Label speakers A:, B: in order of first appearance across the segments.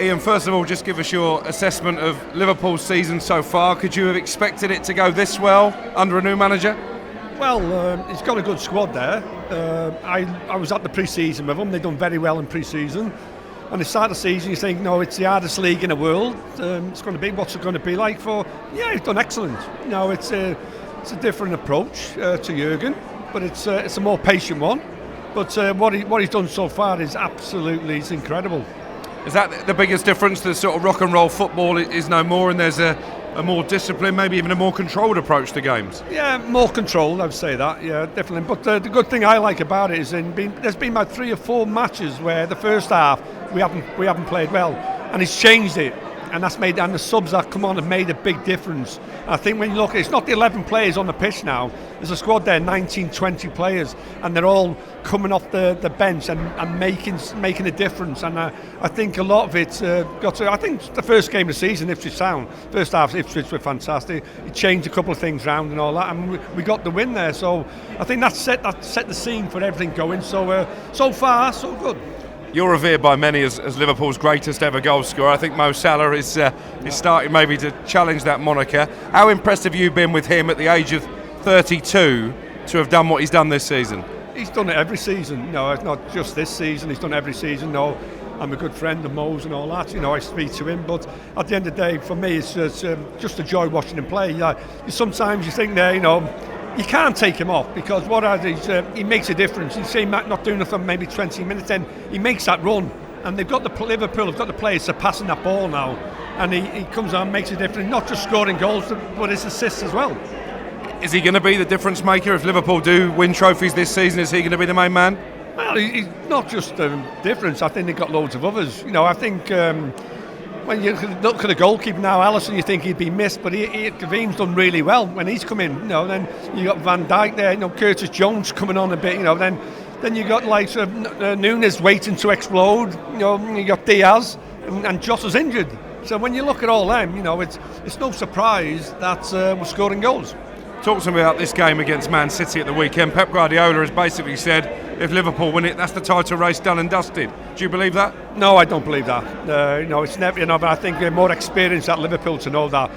A: Ian, first of all, just give us your assessment of Liverpool's season so far. Could you have expected it to go this well under a new manager?
B: Well, he's got a good squad there. I was at the pre-season with them. They've done very well in pre-season. And the start of the season, you think, no, it's the hardest league in the world. It's going to be, what's it going to be like for? Yeah, he's done excellent. It's a different approach to Jurgen, but it's a more patient one. But what he's done so far is absolutely incredible.
A: Is that the biggest difference? The sort of rock and roll football is no more, and there's a more disciplined, maybe even a more controlled approach to games?
B: Yeah, more controlled, I'd say that, yeah, definitely. But the good thing I like about it is there's been about 3 or 4 matches where the first half we haven't played well, and he's changed it. And the subs that come on have made a big difference. I think when you look at it, it's not the 11 players on the pitch now. There's a squad there, 19, 20 players, and they're all coming off the bench and making a difference. And I think a lot of it I think the first game of the season, Ipswich Town, first half Ipswich were fantastic. He changed a couple of things around and all that, and we got the win there. So I think that set the scene for everything going. So far, so good.
A: You're revered by many as Liverpool's greatest ever goal scorer. I think Mo Salah is starting maybe to challenge that moniker. How impressed have you been with him at the age of 32 to have done what he's done this season?
B: He's done it every season. No, it's not just this season. He's done it every season. No, I'm a good friend of Mo's and all that. I speak to him. But at the end of the day, for me, it's just a joy watching him play. Sometimes you think there, you can't take him off because he makes a difference. You see Matt not doing it for maybe 20 minutes, then he makes that run, and Liverpool have got the players to passing that ball now, and he comes on and makes a difference, not just scoring goals but his assists as well.
A: Is he going to be the difference maker if Liverpool do win trophies this season? Is he going to be the main man?
B: Well, he's not just the difference. I think they've got loads of others. I think when you look at the goalkeeper now, Alisson, you think he'd be missed, but Gavin's done really well when he's come in. Then you got Van Dijk there, Curtis Jones coming on a bit. Then you got like Nunes waiting to explode. You got Diaz and Jota's injured. So when you look at all them, it's no surprise that we're scoring goals.
A: Talk to me about this game against Man City at the weekend. Pep Guardiola has basically said, if Liverpool win it, that's the title race done and dusted. Do you believe that?
B: No, I don't believe that. It's never. But I think they're more experienced at Liverpool to know that.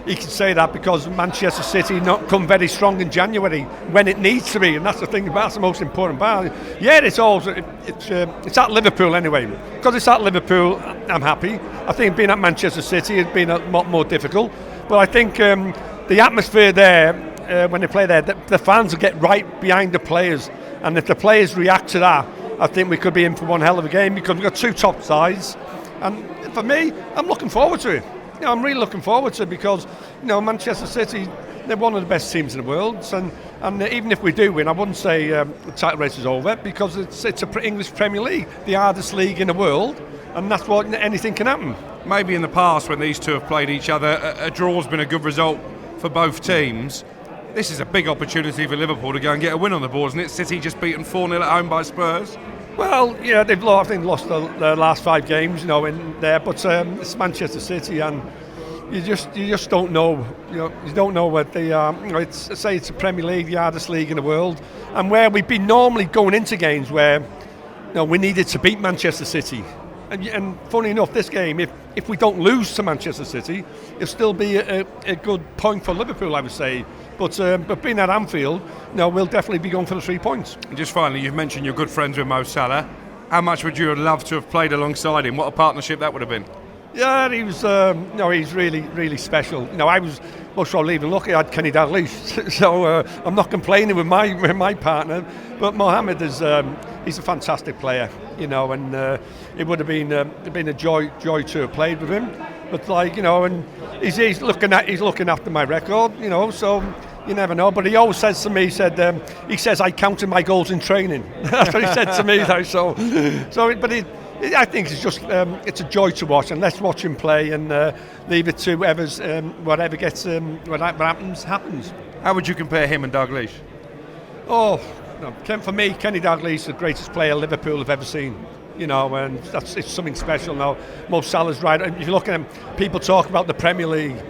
B: He can say that because Manchester City not come very strong in January when it needs to be, and that's the thing. That's the most important part. Yeah, it's at Liverpool anyway. Because it's at Liverpool, I'm happy. I think being at Manchester City has been a lot more difficult. But I think the atmosphere there. When they play there, the fans will get right behind the players, and if the players react to that, I think we could be in for one hell of a game because we've got 2 top sides, and for me, I'm looking forward to it. I'm really looking forward to it because Manchester City, they're one of the best teams in the world, and even if we do win, I wouldn't say the title race is over because it's a English Premier League, the hardest league in the world, and that's what anything can happen.
A: Maybe in the past when these two have played each other, a draw's been a good result for both teams. This is a big opportunity for Liverpool to go and get a win on the board, isn't it? City just beaten 4-0 at home by Spurs.
B: Well, yeah, they've lost the last 5 games, in there. But it's Manchester City, and you just don't know. You don't know what they are. It's a Premier League, the hardest league in the world, and where we've been normally going into games where we needed to beat Manchester City. And funny enough, this game, if we don't lose to Manchester City, it'll still be a good point for Liverpool, I would say. But being at Anfield, we'll definitely be going for the 3 points.
A: And just finally, you've mentioned you're good friends with Mo Salah. How much would you have loved to have played alongside him? What a partnership that would have been.
B: Yeah, he was. He's really, really special. I was most probably even lucky I had Kenny Dalglish, so I'm not complaining with my partner. But Mohamed is he's a fantastic player, and it would have been a joy to have played with him. But and he's looking after my record, so you never know. But he always says to me, he says I counted my goals in training. That's what he said to me, though. I think it's just it's a joy to watch, and let's watch him play and leave it to whoever's whatever happens.
A: How would you compare him and Dalglish?
B: For me, Kenny Dalglish is the greatest player Liverpool have ever seen. And it's something special now. Mo Salah's right. If you look at him, people talk about the Premier League.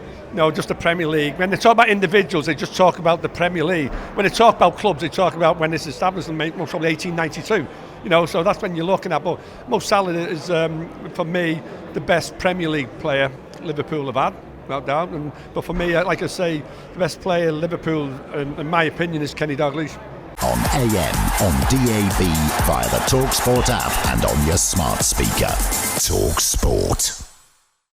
B: Just the Premier League. When they talk about individuals, they just talk about the Premier League. When they talk about clubs, they talk about when it's established in most probably 1892. So that's when you're looking at. But Mo Salah is, for me, the best Premier League player Liverpool have had, no doubt. But for me, like I say, the best player Liverpool, in my opinion, is Kenny Dalglish.
C: On AM, on DAB, via the talkSPORT app and on your smart speaker. talkSPORT.